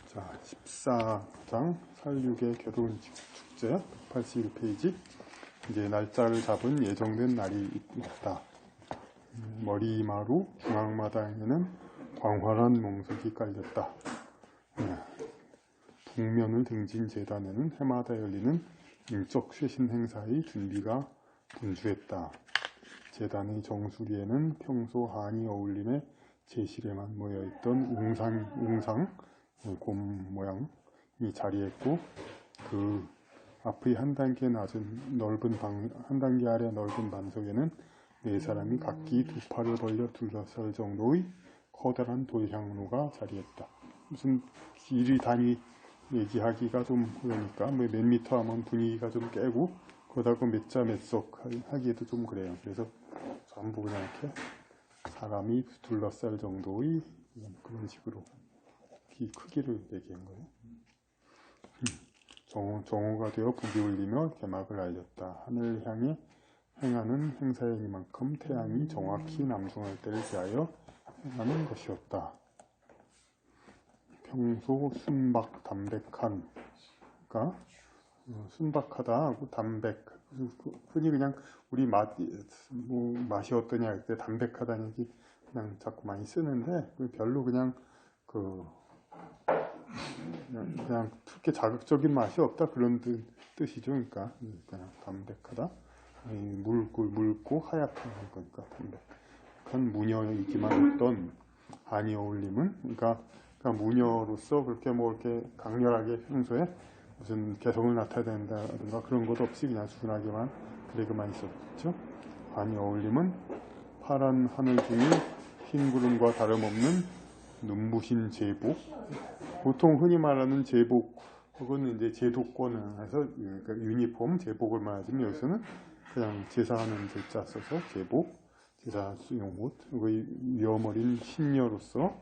자, 14장 살육의 결혼 축제 181페이지. 이제 날짜를 잡은 예정된 날이 있다. 머리마루 중앙마당에는 광활한 몽석이 깔렸다. 북면을 등진 제단에는 해마다 열리는 인적 쇄신 행사의 준비가 분주했다. 제단의 정수리에는 평소 한이 어울림의 제실에만 모여있던 웅상 곰 모양이 자리했고, 그 앞의 한 단계 한 단계 아래 넓은 반석에는 네 사람이 각기 두 팔을 벌려 둘러설 정도의 커다란 돌향로가 자리했다. 무슨 길이 단위 얘기하기가 좀 그러니까 몇 미터 하면 분위기가 좀 깨고, 그러다가 몇 자 몇 석 하기에도 좀 그래요. 그래서 전부 그냥 이렇게 사람이 둘러쌀 정도의 그런 식으로 이 크기를 얘기한 거예요. 정오가 되어 북이 울리며 개막을 알렸다. 하늘을 향해 행하는 행사이니만큼 태양이 정확히 남중할 때를 기하여 행하는 것이었다. 평소 순박 담백한, 그러니까 순박하다 하고 담백, 흔히 그냥 우리 맛이 어떠냐 할 때 담백하다는 얘기 그냥 자꾸 많이 쓰는데, 별로 그냥 그냥 특히 자극적인 맛이 없다, 그런 뜻이죠. 그러니까 그냥 담백하다, 묽고 하얗다는 거니까 담백한 무녀이기만 했던 한이 어울림은, 그러니까 무녀로서 그렇게 뭐 이렇게 강렬하게 평소에 무슨 개성을 나타낸다든가 그런 것 없이 그냥 순하게만 그래그만 있었죠. 한이 어울림은 파란 하늘 중에 흰 구름과 다름없는 눈부신 제복, 보통 흔히 말하는 제복 혹은 이제 제도권을 해서 그러니까 유니폼 제복을 말하지만, 여기서는 그냥 제사하는 제자 써서 제복, 제사 수용옷, 위엄어린 신녀로서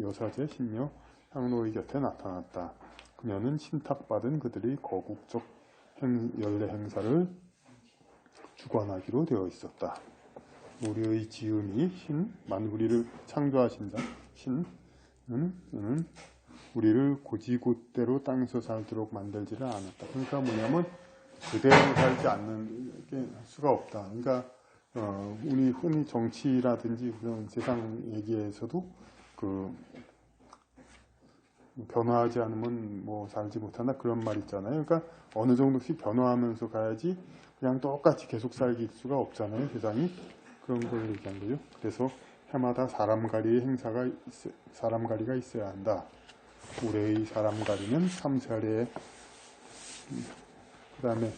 여사제 신녀 향로의 곁에 나타났다. 그녀는 신탁받은 그들의 거국적 연례 행사를 주관하기로 되어 있었다. 우리의 지음이 신, 만우리를 창조하신 자 신은 우리를 고지곳대로 땅에서 살도록 만들지를 않았다. 그러니까 뭐냐면 그대로 살지 않는 게 수가 없다. 그러니까 우리 흔히 정치라든지 그런 세상 얘기에서도 변화하지 않으면 뭐 살지 못한다, 그런 말 있잖아요. 그러니까 어느 정도씩 변화하면서 가야지 그냥 똑같이 계속 살기 수가 없잖아요, 세상이. 그런 걸 얘기한 거죠. 그래서 해마다 사람가리가 있어야 한다. 올해의 사람가리는 참사례, 그 다음에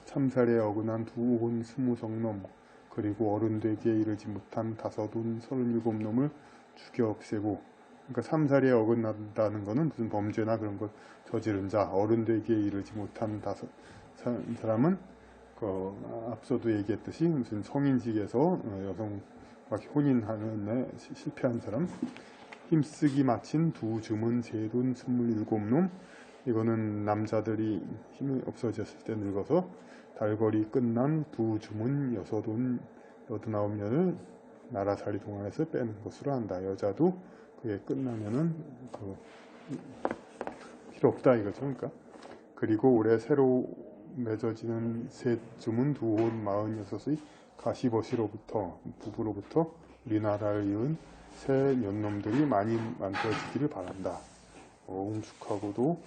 참사례에 어긋난 2혼 20성 그리고 어른 되기에 이르지 못한 5혼 37놈을 죽여 없애고, 그러니까 참사례에 어긋난다는 거는 무슨 범죄나 그런 걸 저지른 자, 어른 되기에 이르지 못한 사람은 앞서도 얘기했듯이 무슨 성인식에서 여성과 혼인하는 데 실패한 사람, 힘쓰기 마친 2주문 제돈 27놈, 이거는 남자들이 힘이 없어졌을 때 늙어서 달거리 끝난 2주문 89년을 나라살이 동안에서 빼는 것으로 한다. 여자도 그게 끝나면은 필요 없다 이거죠. 그러니까 그리고 올해 새로 맺어지는 셋 주문 2혼 46의 가시버시로부터 부부로부터 우리나라를 이은 새 년놈들이 많이 만들어지기를 바란다. 웅축하고도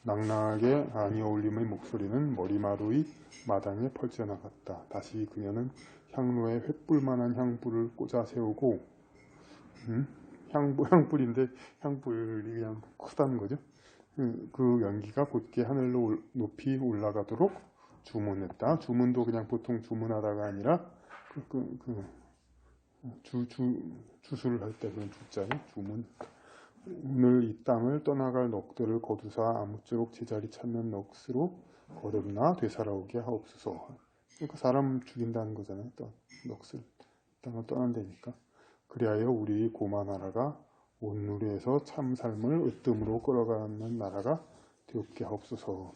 낭낭하게 한이 어울림의 목소리는 머리마루의 마당에 펼쳐나갔다. 다시 그녀는 향로에 횃불만한 향불을 꽂아 세우고, 향불인데 향불이 그냥 크다는 거죠. 그 연기가 곧게 하늘로 높이 올라가도록 주문했다. 주문도 그냥 보통 주문하다가 아니라 주술을 할 때 그런 주자예요. 주문. 오늘 이 땅을 떠나갈 넋들을 거두사 아무쪼록 제자리 찾는 넋으로 거듭나 되살아오게 하옵소서. 그러니까 사람 죽인다는 거잖아요. 또 넋을 땅을 떠난다니까. 그리하여 우리 고마 나라가 온누리에서 참 삶을 으뜸으로 끌어가는 나라가 되옵게 하옵소서.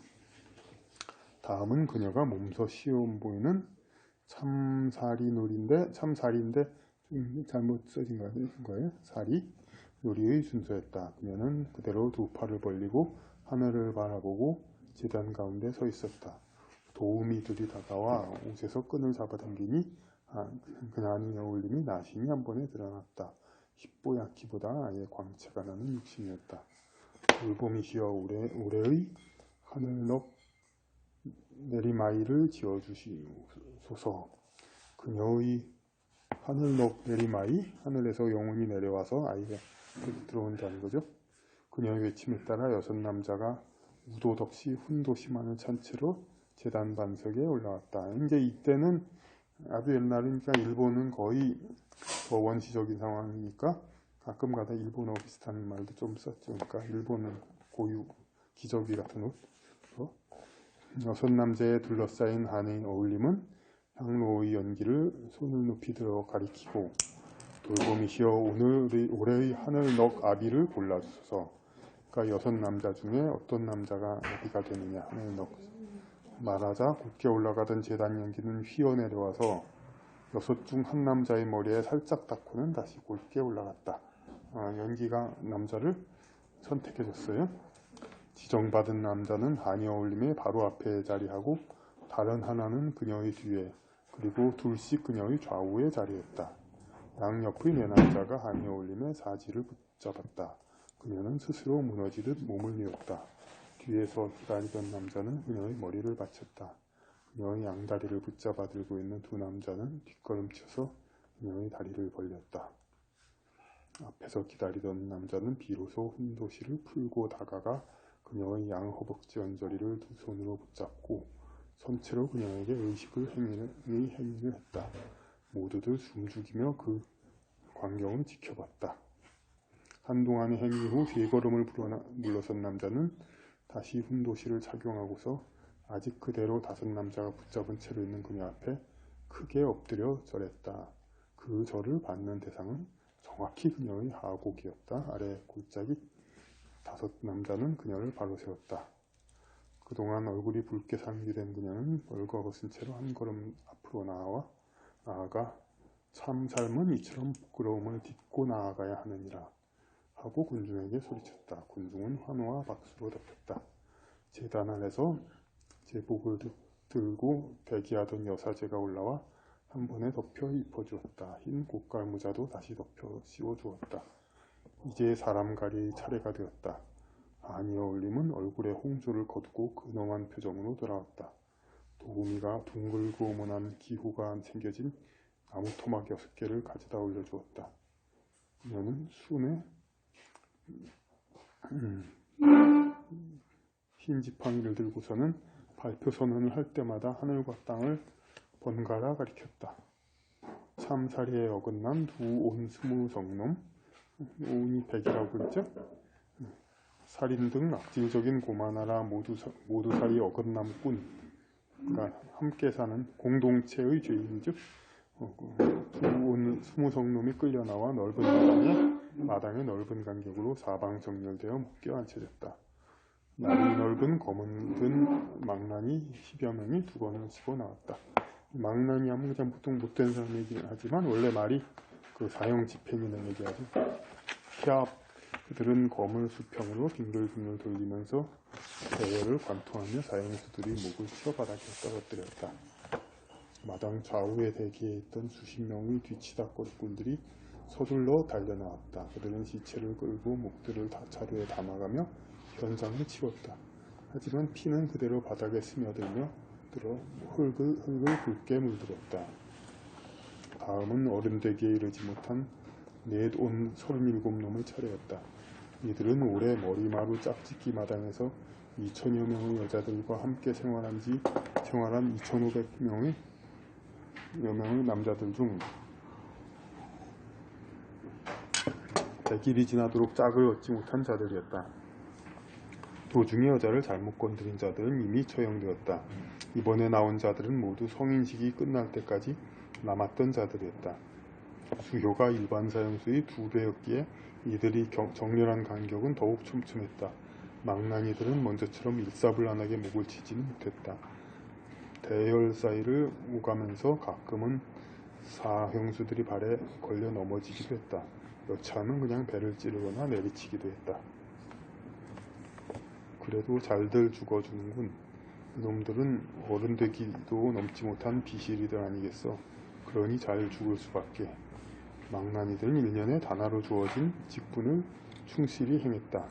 다음은 그녀가 몸소 시험 보이는 참사리인데 잘못 써진 거예요. 살이 요리의 순서였다. 그녀는 그대로 두 팔을 벌리고 하늘을 바라보고 제단 가운데 서 있었다. 도우미들이 다가와 옷에서 끈을 잡아당기니 그날의 어울림이 나신이 한 번에 드러났다. 힙보야키보다 아예 광채가 나는 육신이었다. 돌봄이시여 올해의 하늘넉 내리마이를 지어주시소서. 그녀의 하늘넉 내리마이, 하늘에서 영혼이 내려와서 아이가 들어온다는 거죠. 그녀의 외침에 따라 6 남자가 우도 덕시 훈도시만을 찬 채로 제단 반석에 올라왔다. 이제 이때는 아주 옛날이니까 일본은 거의 원시적인 상황이니까 가끔가다 일본어 비슷한 말도 좀 썼죠. 그러니까 일본은 고유 기저귀 같은 옷. 6 남자에 둘러싸인 한의 어울림은 향로의 연기를 손을 높이 들어 가리키고 돌봄이시여 올해의 하늘 넉 아비를 골라주소서. 그러니까 6 남자 중에 어떤 남자가 아비가 되느냐. 하늘 넉 말하자 곧게 올라가던 제단 연기는 휘어 내려와서 6 중 한 남자의 머리에 살짝 닿고는 다시 곧게 올라갔다. 연기가 남자를 선택해줬어요. 지정받은 남자는 한이 어울림의 바로 앞에 자리하고 다른 하나는 그녀의 뒤에 그리고 둘씩 그녀의 좌우에 자리했다. 양옆의 4 남자가 한이 어울림의 사지를 붙잡았다. 그녀는 스스로 무너지듯 몸을 뉘었다. 뒤에서 기다리던 남자는 그녀의 머리를 받쳤다. 그녀의 양다리를 붙잡아 들고 있는 2 남자는 뒷걸음쳐서 그녀의 다리를 벌렸다. 앞에서 기다리던 남자는 비로소 훈도시를 풀고 다가가 그녀의 양허벅지 언저리를 2 손으로 붙잡고 선체로 그녀에게 의식의 행위를 했다. 모두들 숨죽이며 그 광경을 지켜봤다. 한동안의 행위 후 3걸음을 물러선 남자는 다시 훈도시를 착용하고서 아직 그대로 5 남자가 붙잡은 채로 있는 그녀 앞에 크게 엎드려 절했다. 그 절을 받는 대상은 정확히 그녀의 하곡이었다. 아래 골짜기 5 남자는 그녀를 바로 세웠다. 그동안 얼굴이 붉게 상기된 그녀는 벌거벗은 채로 한 걸음 앞으로 나아가 참 삶은 이처럼 부끄러움을 딛고 나아가야 하느니라 하고 군중에게 소리쳤다. 군중은 환호와 박수로 덮였다. 제단 아래서 제복을 들고 대기하던 여사제가 올라와 한 번에 덮여 입혀주었다. 흰 고깔 모자도 다시 덮여 씌워주었다. 이제 사람갈이의 차례가 되었다. 한이 어울림은 얼굴에 홍조를 거두고 근엄한 표정으로 돌아왔다. 도우미가 둥글고 오만한 기호가 생겨진 나무 토막 6개를 가져다 올려주었다. 그녀는 숨에 흰 지팡이를 들고서는 발표 선언을 할 때마다 하늘과 땅을 번갈아 가리켰다. 참사리에 어긋난 2온 20성놈, 온이 100이라고 했죠? 살인 등 악질적인 고만하라 모두살이 어긋남꾼, 그러니까 함께 사는 공동체의 죄인즉 2온 20성놈이 끌려나와 넓은 마당에 넓은 간격으로 사방 정렬되어 묶여 앉혀졌다. 날이 넓은 검은 든 망나니 10여 명이 두건을 치고 나왔다. 망나니 하면 그냥 보통 못된 사람 얘기하지만 원래 말이 그 사형 집행이라는 얘기하죠. 그들은 검을 수평으로 빙글빙글 돌리면서 대열을 관통하며 사형수들이 목을 치어 바닥에 떨어뜨렸다. 마당 좌우에 대기해 있던 수십 명의 뒤치다거리꾼들이 서둘러 달려나왔다. 그들은 시체를 끌고 목들을 차례에 담아가며 현장을 치웠다. 하지만 피는 그대로 바닥에 스며들며 흙을 굵게 물들었다. 다음은 어른 되기에 이르지 못한 넷온 37놈의 차례였다. 이들은 올해 머리마루 짝짓기 마당에서 2000여 명의 여자들과 함께 생활한 2500명의 남자들 중 100일이 지나도록 짝을 얻지 못한 자들이었다. 도중에 여자를 잘못 건드린 자들은 이미 처형되었다. 이번에 나온 자들은 모두 성인식이 끝날 때까지 남았던 자들이었다. 수효가 일반 사형수의 2배였기에 이들이 정렬한 간격은 더욱 촘촘했다. 망나니들은 먼저처럼 일사불란하게 목을 치지는 못했다. 대열 사이를 오가면서 가끔은 사형수들이 발에 걸려 넘어지기도 했다. 여차하면 그냥 배를 찌르거나 내리치기도 했다. 그래도 잘들 죽어주는군. 이놈들은 어른 되기도 넘지 못한 비실이들 아니겠어. 그러니 잘 죽을 수밖에. 망나니들은 1년에 단하로 주어진 직분을 충실히 행했다.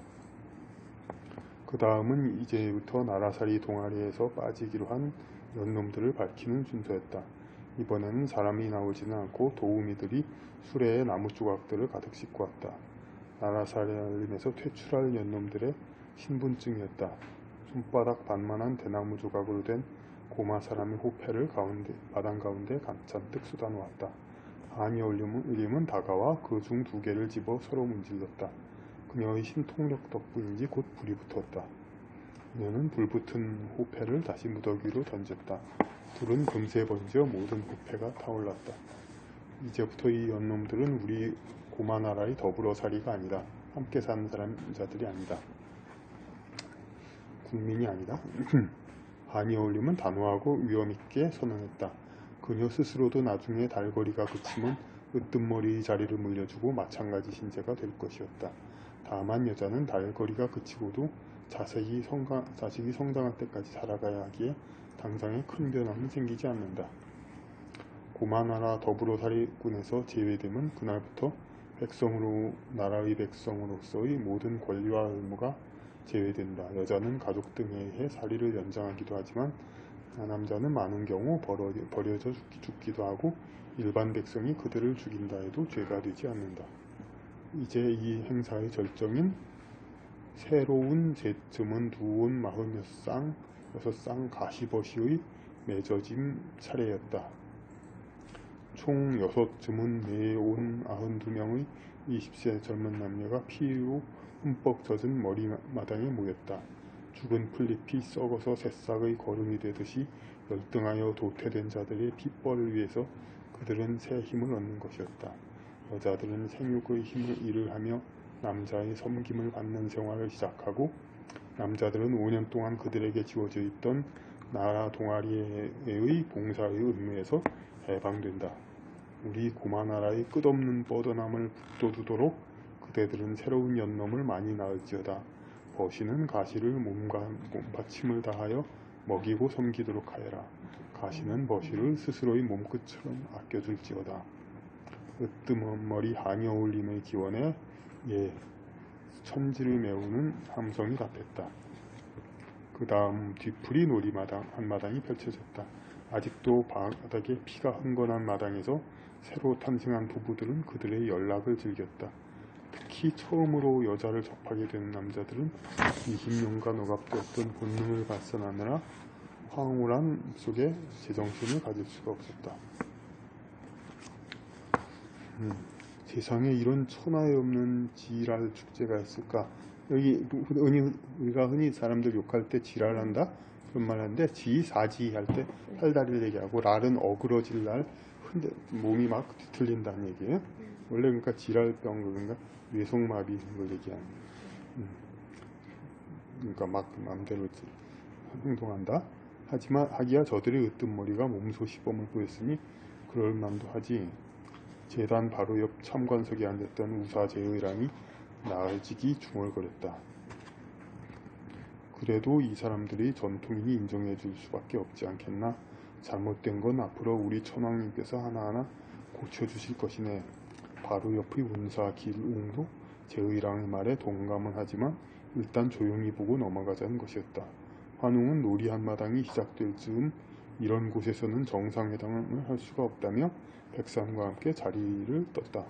그 다음은 이제부터 나라살이 동아리에서 빠지기로 한 연놈들을 밝히는 순서였다. 이번에는 사람이 나오지는 않고 도우미들이 수레에 나무 조각들을 가득 싣고 왔다. 나라살림에서 퇴출할 연놈들의 신분증이었다. 손바닥 반만한 대나무 조각으로 된 고마 사람의 호패를 마당 가운데 잔뜩 쏟아놓았다. 한여울림은 다가와 그 중 2개를 집어 서로 문질렀다. 그녀의 신통력 덕분인지 곧 불이 붙었다. 그녀는 불붙은 호패를 다시 무더기 위로 던졌다. 불은 금세 번져 모든 호패가 타올랐다. 이제부터 이 연놈들은 우리 고마나라의 더불어살이가 아니다. 함께 사는 사람자들이 아니다. 국민이 아니다. 한여울림은 단호하고 위엄있게 선언했다. 그녀 스스로도 나중에 달거리가 그치면 으뜸머리의 자리를 물려주고 마찬가지 신세가 될 것이었다. 다만 여자는 달거리가 그치고도 자식이 성장할 때까지 살아가야 하기에 당장에 큰 변함은 생기지 않는다. 고마나라 더불어살이꾼에서 제외되면 그날부터 나라의 백성으로서의 모든 권리와 의무가 제외된다. 여자는 가족 등에 의해 살이를 연장하기도 하지만 남자는 많은 경우 버려져 죽기도 하고 일반 백성이 그들을 죽인다 해도 죄가 되지 않는다. 이제 이 행사의 절정인 새로운 제쯤은 두온 46쌍 가시버시의 맺어짐 차례였다. 총 6쯤은 내온 92명의 20세 젊은 남녀가 피로 흠뻑 젖은 머리마당에 모였다. 죽은 풀잎이 썩어서 새싹의 거름이 되듯이 열등하여 도태된 자들의 핏벌을 위해서 그들은 새 힘을 얻는 것이었다. 여자들은 생육의 일을 하며 남자의 섬김을 받는 생활을 시작하고 남자들은 5년 동안 그들에게 지워져 있던 나라 동아리의 봉사의 의무에서 해방된다. 우리 고마나라의 끝없는 뻗어남을 북돋우도록 그대들은 새로운 연놈을 많이 낳을지어다. 버시는 가시를 몸과 몸받침을 다하여 먹이고 섬기도록 하여라. 가시는 버시를 스스로의 몸끝처럼 아껴줄지어다. 으뜸머리 한여울림의 기원에 천지를 메우는 함성이 답했다. 그 다음 뒤풀이 한마당이 펼쳐졌다. 아직도 바닥에 피가 흥건한 마당에서 새로 탄생한 부부들은 그들의 연락을 즐겼다. 특히 처음으로 여자를 접하게 된 남자들은 이힘용과 억압되었던 본능을 발산하느라 황홀한 속에 제정신을 가질 수가 없었다. 세상에 이런 천하에 없는 지랄 축제가 있을까? 여기 우리가 흔히 사람들 욕할 때 지랄한다 그런 말 하는데 지사지 할 때 팔다리를 얘기하고 랄은 어그러질 날 몸이 막 뒤틀린다는 얘기예요. 원래 그러니까 지랄병 그런가 뇌속마비 걸 얘기하는 그러니까 막 마음대로 행동한다. 하지만 하기야 저들의 으뜸머리가 몸소 시범을 보였으니 그럴 만도 하지. 재단 바로 옆 참관석에 앉았던 우사 제의랑이 나을지기 중얼거렸다. 그래도 이 사람들이 전통인이 인정해 줄 수밖에 없지 않겠나? 잘못된 건 앞으로 우리 천왕님께서 하나하나 고쳐주실 것이네. 바로 옆의 운사 길웅도 제의랑의 말에 동감은 하지만 일단 조용히 보고 넘어가자는 것이었다. 환웅은 놀이 한마당이 시작될 즈음 이런 곳에서는 정상회담을 할 수가 없다며 백성과 함께 자리를 떴다.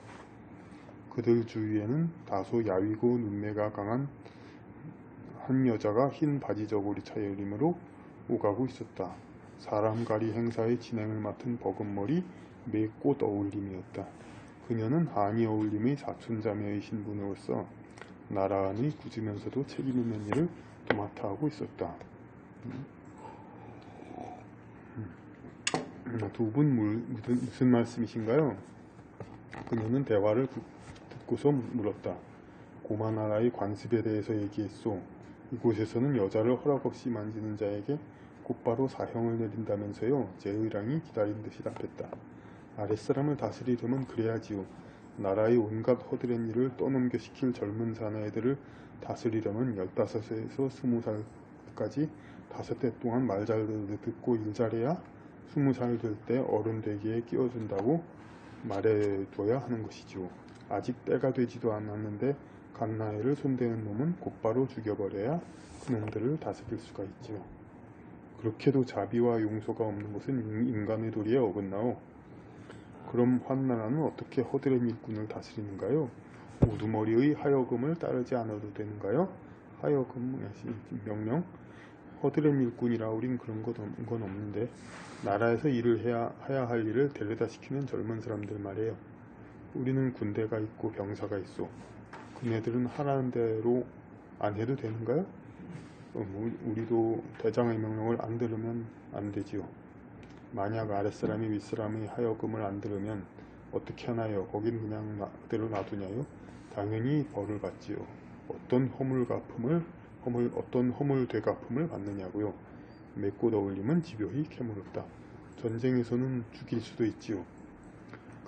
그들 주위에는 다소 야위고 눈매가 강한 한 여자가 흰 바지 저고리 차여림으로 오가고 있었다. 사람가리 행사의 진행을 맡은 버금머리 매꽃 어울림이었다. 그녀는 한여울림의 사촌자매의 신분으로서 나라 안의 굳으면서도 책임있는 일을 도맡아 하고 있었다. 두 분 무슨 말씀이신가요? 그녀는 대화를 듣고서 물었다. 고마나라의 관습에 대해서 얘기했소. 이곳에서는 여자를 허락 없이 만지는 자에게 곧바로 사형을 내린다면서요. 제의랑이 기다린 듯이 답했다. 아랫사람을 다스리려면 그래야지요. 나라의 온갖 허드렛 일을 떠넘겨시킬 젊은 사내들을 다스리려면 15에서 20살까지 5대 동안 말 잘 듣고 일 잘해야 20살 될 때 어른 되기에 끼워준다고 말해둬야 하는 것이지요. 아직 때가 되지도 않았는데 갓나이를 손대는 놈은 곧바로 죽여버려야 그놈들을 다스릴 수가 있지요. 그렇게도 자비와 용서가 없는 것은 인간의 도리에 어긋나오. 그럼 환나라는 어떻게 허드렛 일꾼을 다스리는가요? 우두머리의 하여금을 따르지 않아도 되는가요? 하여금 명령? 허드렛 일꾼이라 우린 그런 건 없는데 나라에서 일을 해야 할 일을 데려다 시키는 젊은 사람들 말이에요. 우리는 군대가 있고 병사가 있어. 그네들은 하라는 대로 안 해도 되는가요? 우리도 대장의 명령을 안 들으면 안 되지요. 만약 아랫사람이 윗사람의 하여금을 안 들으면 어떻게 하나요? 거긴 그냥 그대로 놔두냐요? 당연히 벌을 받지요. 어떤 허물 되갚음을 받느냐고요. 맺고 어울림은 집요히 캐물었다. 전쟁에서는 죽일 수도 있지요.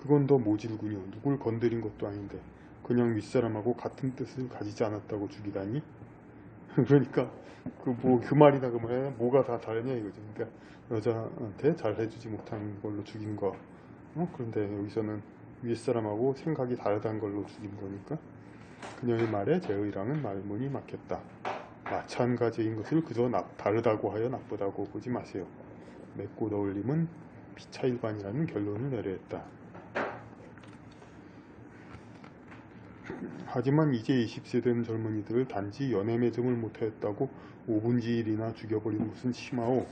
그건 더 모질군요. 누굴 건드린 것도 아닌데 그냥 윗사람하고 같은 뜻을 가지지 않았다고 죽이다니? 그러니까 그 말이나 그 말이나 뭐가 다 다르냐 이거죠. 그러니까 여자한테 잘 해주지 못한 걸로 죽인 거. 그런데 여기서는 윗사람하고 생각이 다르다는 걸로 죽인 거니까 그녀의 말에 제 의랑은 말문이 막혔다. 마찬가지인 것을 그저 다르다고 하여 나쁘다고 보지 마세요. 맺고 어울림은 피차일반이라는 결론을 내려야 했다. 하지만 이제 20세 된 젊은이들을 단지 연애 매점을 못하였다고 5분지일이나 죽여버리는 것은 심하오.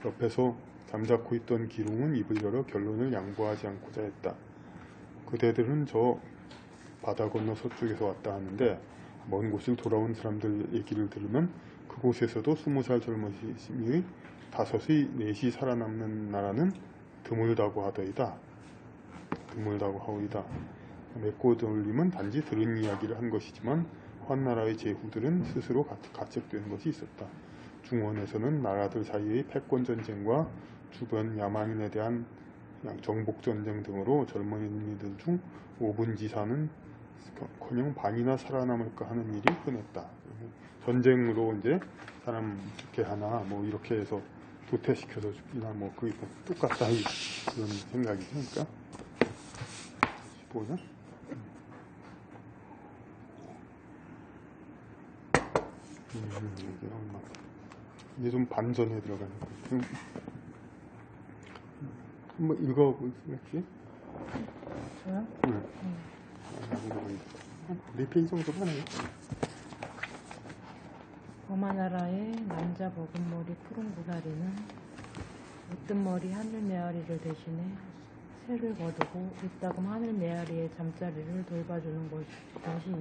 옆에서 잠자코 있던 기룡은 입을 열어 결론을 양보하지 않고자 했다. 그대들은 저 바다 건너 서쪽에서 왔다 하는데 먼 곳을 돌아온 사람들 얘기를 들으면 그곳에서도 20살 젊은이의 5의 4이 살아남는 나라는 드물다고 하더이다. 드물다고 하오이다. 맺고 어울림은 단지 들은 이야기를 한 것이지만 환나라의 제후들은 스스로 가책되는 것이 있었다. 중원에서는 나라들 사이의 패권전쟁과 주변 야만인에 대한 정복전쟁 등으로 젊은이들 중 5분지사는 커녕 반이나 살아남을까 하는 일이 흔했다. 전쟁으로 이제 사람 죽게 하나 뭐 이렇게 해서 도태시켜서 죽이나 뭐 그게 똑같다 이런 생각이죠. 그러니까 15년? 이제 좀 반전에 들어가는 거예요. 한번 읽어보시겠지? 저요? 응. 네 페이지 정도만 해요. 범하나라의 남자 버금머리 푸른 고사리는 웃든 머리 하늘 메아리를 대신해 새를 거두고 이따금 하늘 메아리의 잠자리를 돌봐주는 것이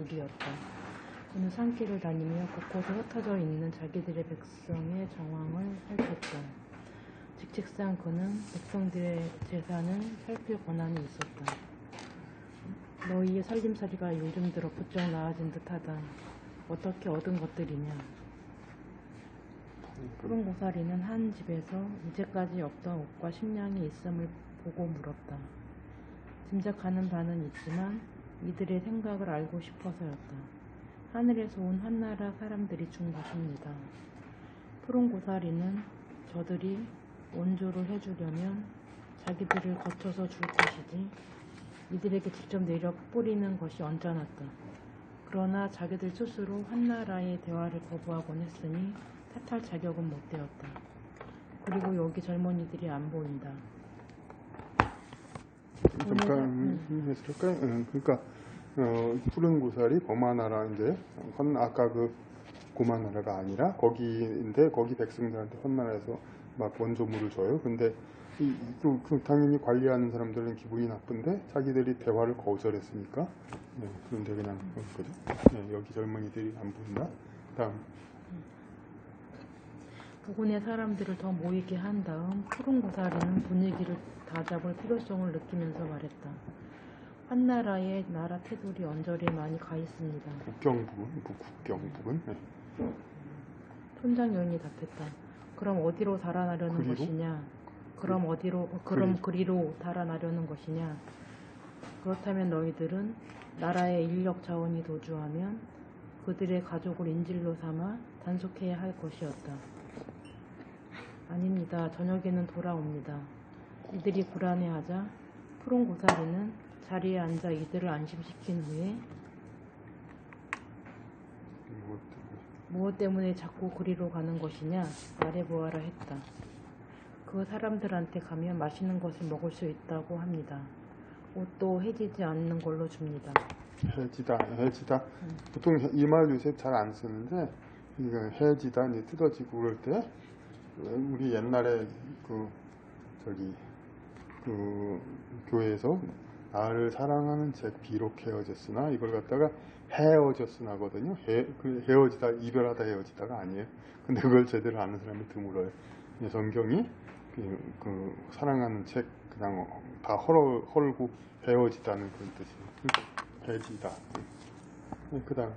일이었다. 그는 산길을 다니며 곳곳에 흩어져 있는 자기들의 백성의 정황을 살폈다. 직책상 그는 백성들의 재산을 살필 권한이 있었다. 너희의 살림살이가 요즘 들어 부쩍 나아진 듯하다. 어떻게 얻은 것들이냐. 푸른 고사리는 한 집에서 이제까지 없던 옷과 식량이 있음을 보고 물었다. 짐작하는 바는 있지만 이들의 생각을 알고 싶어서였다. 하늘에서 온 한나라 사람들이 준 것입니다. 푸른 고사리는 저들이 원조를 해주려면 자기들을 거쳐서 줄 것이지 이들에게 직접 내려 뿌리는 것이 언짢았다. 그러나 자기들 스스로 한나라의 대화를 거부하곤 했으니 탓할 자격은 못 되었다. 그리고 여기 젊은이들이 안 보인다. 잠깐 했을까요? 그러니까 푸른 고사리 범하나라 이제 아까 그 고마나라가 아니라 거기인데 거기 백성들한테 헌나라에서 막 원조물을 줘요. 근데 당연히 관리하는 사람들은 기분이 나쁜데 자기들이 대화를 거절했으니까 그런데 그냥 거죠. 여기 젊은이들이 안 보인다. 다음 부근의 사람들을 더 모이게 한 다음 푸른 고사리는 분위기를 다잡을 필요성을 느끼면서 말했다. 한나라의 나라 테두리 언저리에 많이 가 있습니다. 국경 부근. 촌장 여인이 답했다. 그럼 어디로 달아나려는 그리로? 것이냐? 그럼 그리로 달아나려는 것이냐? 그렇다면 너희들은 나라의 인력 자원이 도주하면 그들의 가족을 인질로 삼아 단속해야 할 것이었다. 아닙니다. 저녁에는 돌아옵니다. 이들이 불안해하자 푸른 고사리는 자리에 앉아 이들을 안심시킨 후에 무엇 때문에 자꾸 그리로 가는 것이냐 말해보아라 했다. 그 사람들한테 가면 맛있는 것을 먹을 수 있다고 합니다. 옷도 해지지 않는 걸로 줍니다. 해지다. 보통 이 말 요새 잘 안 쓰는데, 이거 해지다, 이제 뜯어지고 그럴 때, 우리 옛날에 교회에서 나를 사랑하는 책 비록 헤어졌으나 이걸 갖다가 헤어졌으나거든요. 헤어지다, 이별하다 헤어지다가 아니에요. 근데 그걸 제대로 아는 사람이 드물어요. 성경이 사랑하는 책 그냥 다 헐고 헤어지다는 그런 뜻이에요. 해지다. 그 다음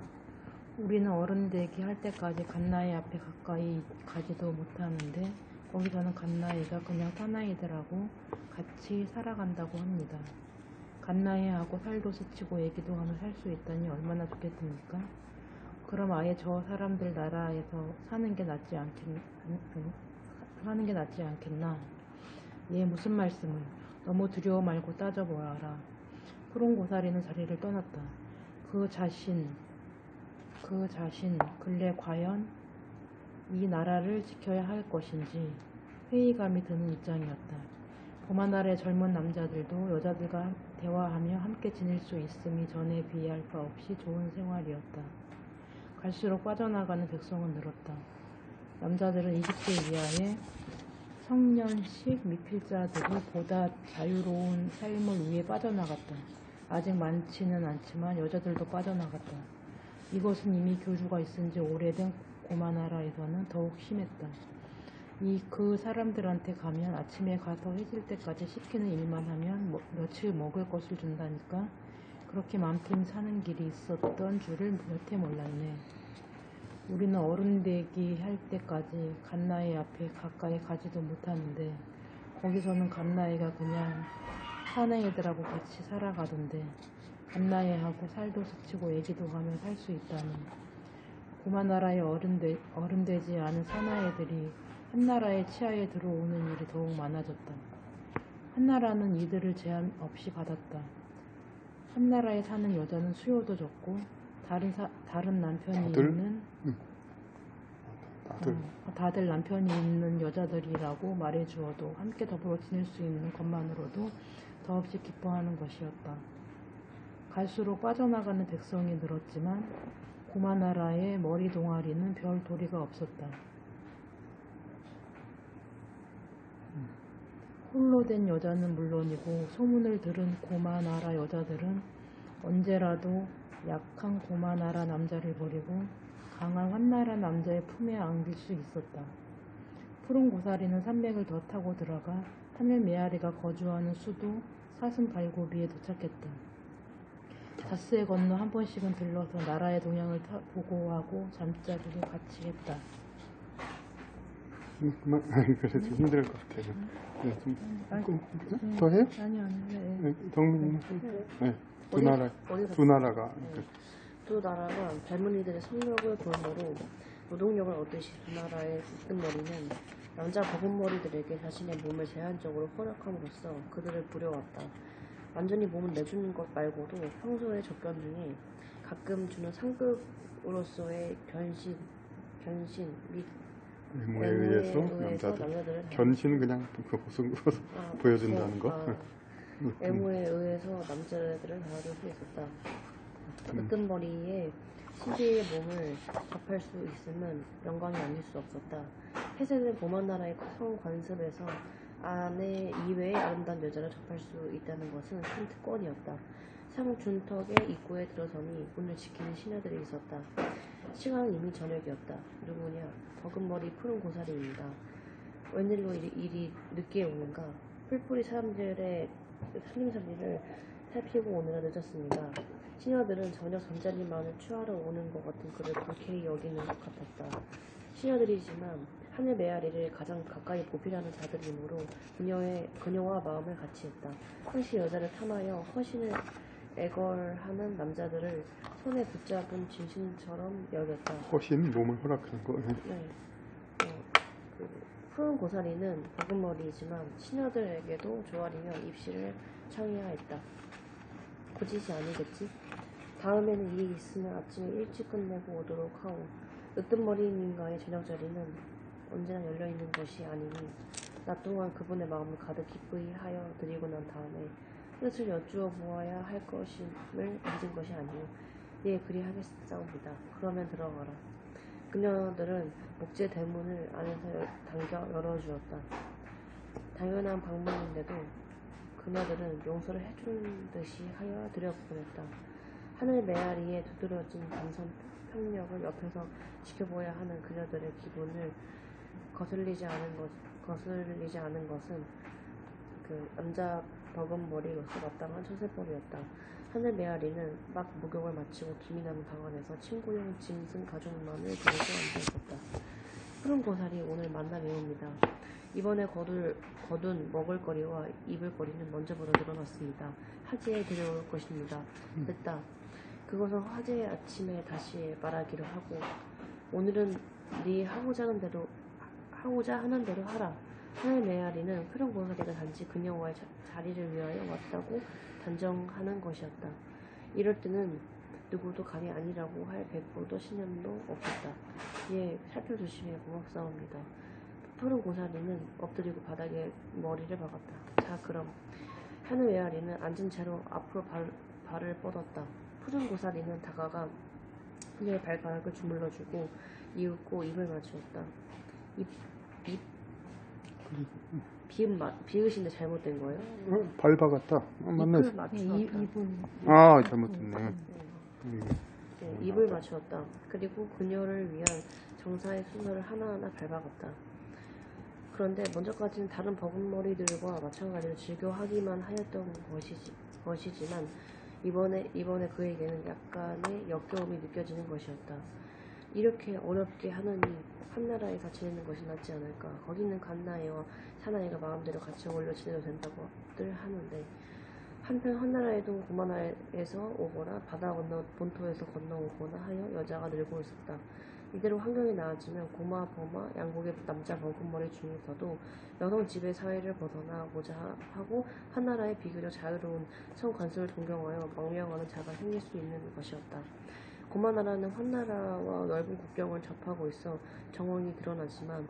우리는 어른 되기 할 때까지 갓나이 앞에 가까이 가지도 못하는데 거기서는 갓나이가 그냥 사나이들하고 같이 살아간다고 합니다. 갓나이하고 살도 스치고 얘기도 하며 살 수 있다니 얼마나 좋겠습니까? 그럼 아예 저 사람들 나라에서 사는 게 낫지 않겠나? 얘 무슨 말씀을? 너무 두려워 말고 따져보아라. 푸른 고사리는 자리를 떠났다. 그 자신 근래 과연 이 나라를 지켜야 할 것인지 회의감이 드는 입장이었다. 고만나라의 젊은 남자들도 여자들과 대화하며 함께 지낼 수 있음이 전에 비할 바 없이 좋은 생활이었다. 갈수록 빠져나가는 백성은 늘었다. 남자들은 이집트 이하의 성년식 미필자들이 보다 자유로운 삶을 위해 빠져나갔다. 아직 많지는 않지만 여자들도 빠져나갔다. 이것은 이미 교주가 있은 지 오래된 고만나라에서는 더욱 심했다. 그 사람들한테 가면 아침에 가서 해질 때까지 시키는 일만 하면 며칠 먹을 것을 준다니까. 그렇게 맘 편히 사는 길이 있었던 줄을 여태 몰랐네. 우리는 어른 되기 할 때까지 갓나이 앞에 가까이 가지도 못하는데 거기서는 갓나이가 그냥 사내애들하고 같이 살아가던데 갓나이하고 살도 스치고 얘기도 하며 살 수 있다니. 고만나라의 어른 되지 않은 사나이들이 한나라의 치하에 들어오는 일이 더욱 많아졌다. 한나라는 이들을 제한 없이 받았다. 한나라에 사는 여자는 수요도 적고 다른 남편이 다들 남편이 있는 여자들이라고 말해주어도 함께 더불어 지낼 수 있는 것만으로도 더없이 기뻐하는 것이었다. 갈수록 빠져나가는 백성이 늘었지만 고만나라의 머리 동아리는 별 도리가 없었다. 홀로 된 여자는 물론이고 소문을 들은 고만나라 여자들은 언제라도 약한 고만나라 남자를 버리고 강한 한나라 남자의 품에 안길 수 있었다. 푸른 고사리는 산맥을 더 타고 들어가 산맥 메아리가 거주하는 수도 사슴발고비에 도착했다. 자스에 건너 한 번씩은 들러서 나라의 동향을 보고하고 잠자리를 같이 했다. 그래서 좀 힘들 것 같아요. 더 해요? 아니요. 정민이는? 네. 두 나라가. 두 나라가 젊은이들의 성력을 볼모로 노동력을 얻듯이 두 나라의 으뜸머리는 남자 버금머리들에게 자신의 몸을 제한적으로 허락함으로써 그들을 부려왔다. 완전히 몸을 내주는 것 말고도 평소의 접견 중에 가끔 주는 상급으로서의 변신 및 외모에 의해서 남자들 견신은 그냥 그 모습으로 보여준다는 거. 외모에 의해서 남자들을 다룰 수 있었다. 으뜸머리에 시비의 몸을 접할 수 있음은 영광이 아닐 수 없었다. 폐쇄된 고만나라의 성관습에서 아내 이외의 아름다운 여자를 접할 수 있다는 것은 큰 특권이었다. 상준턱의 입구에 들어서니 문을 지키는 시녀들이 있었다. 시간은 이미 저녁이었다. 누구냐? 버금머리 푸른 고사리입니다. 웬일로 일이 늦게 오는가? 뿔뿔이 사람들의 살림살이를 살피고 오느라 늦었습니다. 시녀들은 저녁 잠자리만을 취하러 오는 것 같은 그를 불쾌히 여기는 것 같았다. 시녀들이지만 하늘 메아리를 가장 가까이 보필하는 자들이므로 그녀와 마음을 같이 했다. 항시 여자를 탐하여 허신을 애걸하는 남자들을 손에 붙잡은 짐승처럼 여겼다. 허신 몸을 허락하는 거. 네. 그 푸른 고사리는 버금머리이지만 시녀들에게도 조아리며 입시를 청해하였다. 거짓이 아니겠지? 다음에는 일이 있으면 아침에 일찍 끝내고 오도록 하오. 으뜸머리님과의 저녁 자리는 언제나 열려있는 것이 아니니 낮 동안 그분의 마음을 가득 기쁘이 하여 드리고 난 다음에 뜻을 여쭈어 보아야 할 것임을 잊은 것이 아니오. 예, 그리하겠사옵니다. 그러면 들어가라. 그녀들은 목재 대문을 안에서 당겨 열어주었다. 당연한 방문인데도 그녀들은 용서를 해준 듯이 하여 들여보냈다. 하늘 메아리에 두드러진 감선 평력을 옆에서 지켜보아야 하는 그녀들의 기분을 거슬리지 않은 것은 그 남자 버금머리로서 마땅한 처세법이었다. 하늘 메아리는 막 목욕을 마치고 김이 나는 방 안에서 친구용 짐승 가죽만을 걸고 앉아있었다. 푸른 고사리 오늘 만남이 옵니다. 이번에 거둔 먹을거리와 입을거리는 먼저보다 늘어났습니다. 하지에 데려올 것입니다. 됐다. 그것은 화제의 아침에 다시 말하기로 하고 오늘은 네 하고자 하는 대로 하라. 하늘 메아리는 푸른 고사리가 단지 그녀와의 자리를 위하여 왔다고 단정하는 것이었다. 이럴 때는 누구도 감히 아니라고 할 백보도 신념도 없었다. 예, 살펴주시면 고맙사옵니다. 푸른 고사리는 엎드리고 바닥에 머리를 박았다. 자, 그럼. 하늘 메아리는 앉은 채로 앞으로 발을 뻗었다. 푸른 고사리는 다가가 그녀의 발가락을 주물러주고 이윽고 입을 맞추었다. 비읍인데 잘못된 거예요? 발 박았다. 맞네. 입을 맞추었다. 아, 잘못됐네. 네, 입을 맞추었다. 그리고 그녀를 위한 정사의 순서를 하나하나 밟아갔다. 그런데 먼저까지는 다른 버금머리들과 마찬가지로 즐겨하기만 하였던 것이지만 이번에 그에게는 약간의 역겨움이 느껴지는 것이었다. 이렇게 어렵게 하느니 한나라에서 지내는 것이 낫지 않을까. 거기는 갓나이와 사나이가 마음대로 같이 어울려 지내도 된다고들 하는데 한편 한나라에도 고만나라에서 오거나 바다 건너 본토에서 건너오거나 하여 여자가 늘고 있었다. 이대로 환경이 나아지면 고마, 버마, 양국의 남자 버금머리 중에서도 여성 지배 사회를 벗어나고자 하고 한나라의 비교적 자유로운 성관습을 존경하여 망명하는 자가 생길 수 있는 것이었다. 고만나라는 한나라와 넓은 국경을 접하고 있어 정원이 드러나지만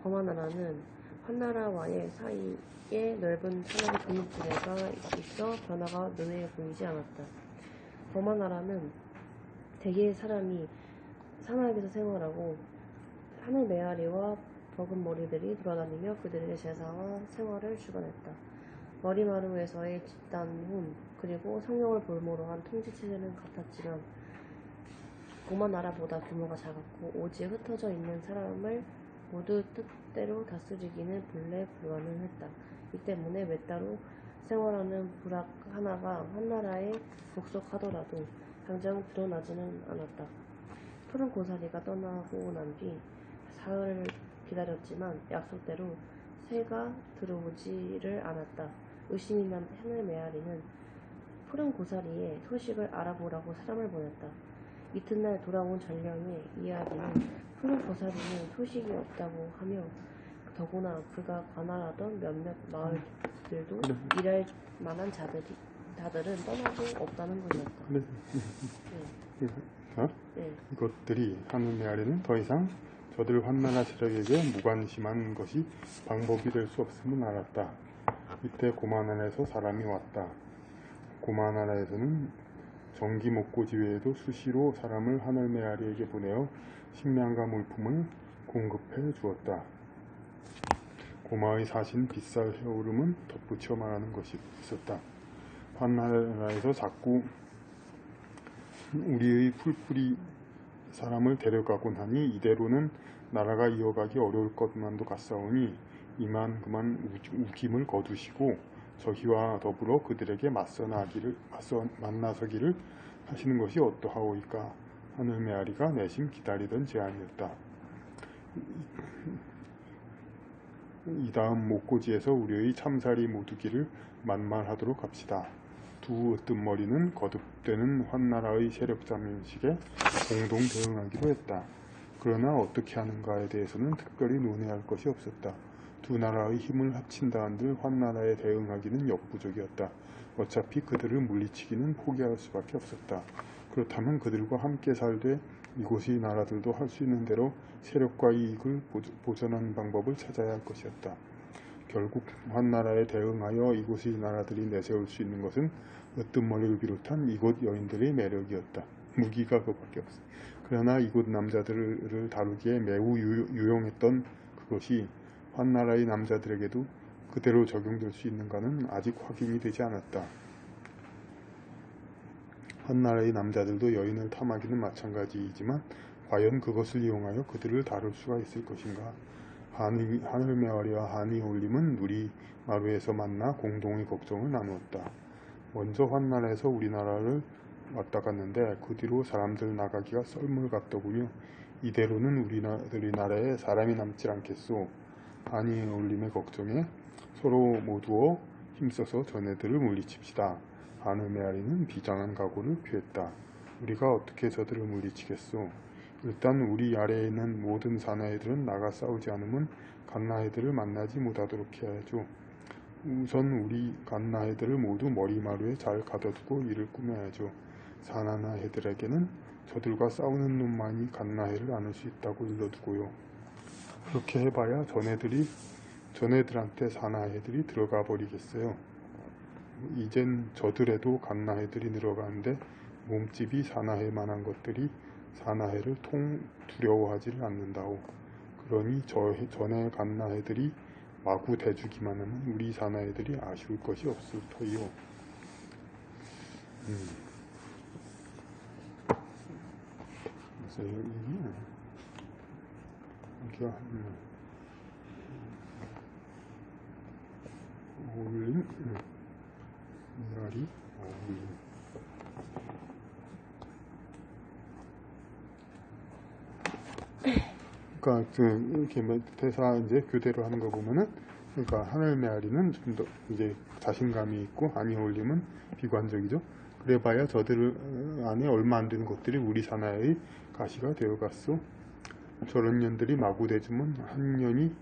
버마나라는 한나라와의 사이에 넓은 산악의 독립지대가 있어 변화가 눈에 보이지 않았다. 버마나라는 대개의 사람이 산악에서 생활하고 하늘 메아리와 버금머리들이 돌아다니며 그들의 제사와 생활을 주관했다. 머리마루에서의 집단훈 그리고 성령을 볼모로 한 통치체제는 같았지만 고만나라보다 규모가 작았고 오지에 흩어져 있는 사람을 모두 뜻대로 다스리기는 본래 불가능했다. 이 때문에 외따로 생활하는 부락 하나가 한나라에 복속하더라도 당장 드러나지는 않았다. 푸른 고사리가 떠나고 난 뒤 사흘을 기다렸지만 약속대로 새가 들어오지를 않았다. 의심이 난 하늘 메아리는 푸른 고사리의 소식을 알아보라고 사람을 보냈다. 이튿날 돌아온 전령의 이야기는 푸른 고사리는 소식이 없다고 하며 더구나 그가 관할하던 몇몇 마을들도 일할 만한 자들은 떠나고 없다는 것이었다. 그래. 네. 이것들이 하늘 메아리는 더 이상 저들 한나라 세력에게 무관심한 것이 방법이 될 수 없음을 알았다. 이때 고만나라에서 사람이 왔다. 고만나라에서는 정기 목고지 외에도 수시로 사람을 하늘 메아리에게 보내어 식량과 물품을 공급해 주었다. 고마의 사신 빗살 헤오름은 덧붙여 말하는 것이 있었다. 한나라에서 자꾸 우리의 풀뿌리 사람을 데려가곤 하니 이대로는 나라가 이어가기 어려울 것만도 같사오니 이만 그만 우김을 거두시고 저희와 더불어 그들에게 만나서기를 하시는 것이 어떠하오이까. 하늘 메아리가 내심 기다리던 제안이었다. 이 다음 목고지에서 우리의 참살이 모두기를 만말하도록 합시다. 두 으뜸머리는 거듭되는 환나라의 세력 잠식에 공동 대응하기로 했다. 그러나 어떻게 하는가에 대해서는 특별히 논의할 것이 없었다. 두 나라의 힘을 합친다 한들 환나라에 대응하기는 역부족이었다. 어차피 그들을 물리치기는 포기할 수밖에 없었다. 그렇다면 그들과 함께 살되 이곳의 나라들도 할 수 있는 대로 세력과 이익을 보전하는 방법을 찾아야 할 것이었다. 결국 환나라에 대응하여 이곳의 나라들이 내세울 수 있는 것은 으뜸머리를 비롯한 이곳 여인들의 매력이었다. 무기가 그밖에 없어. 그러나 이곳 남자들을 다루기에 매우 유용했던 그것이 환나라의 남자들에게도 그대로 적용될 수 있는가는 아직 확인이 되지 않았다. 환나라의 남자들도 여인을 탐하기는 마찬가지이지만 과연 그것을 이용하여 그들을 다룰 수가 있을 것인가? 하늘메아리와 한이올림은 누리마루에서 만나 공동의 걱정을 나누었다. 먼저 환나라에서 우리나라를 왔다 갔는데 그 뒤로 사람들 나가기가 썰물 같더군요. 이대로는 우리 나라에 사람이 남지 않겠소. 한이올림의 걱정에 서로 모두어 힘써서 전애들을 물리칩시다. 하늘메아리는 비장한 각오를 표했다. 우리가 어떻게 저들을 물리치겠소? 일단 우리 아래에 있는 모든 사나이들은 나가 싸우지 않으면 갓나이들을 만나지 못하도록 해야죠. 우선 우리 갓나이들을 모두 머리마루에 잘 가둬두고 일을 꾸며야죠. 사나이들에게는 저들과 싸우는 놈만이 갓나이를 안을 수 있다고 일러두고요. 그렇게 해봐야 전애들한테 사나이들이 들어가 버리겠어요. 이젠 저들에도 갓나이들이 늘어가는데 몸집이 사나이만한 것들이 사나이를 통 두려워하지를 않는다오. 그러니 전에 갓나이들이 마구 대주기만 하면 우리 사나이들이 아쉬울 것이 없을 터이요. 그래서 여기가 어울림 메아리 어울림 그러니까 이렇게 대사 이제 교대로 하는 거 보면은 그러니까 하늘메아리는 좀 더 이제 자신감이 있고 한이올림은 비관적이죠. 그래봐야 저들 안에 얼마 안 되는 것들이 우리 사나이의 가시가 되어갔소. 저런 년들이 마구 대주면 한 년이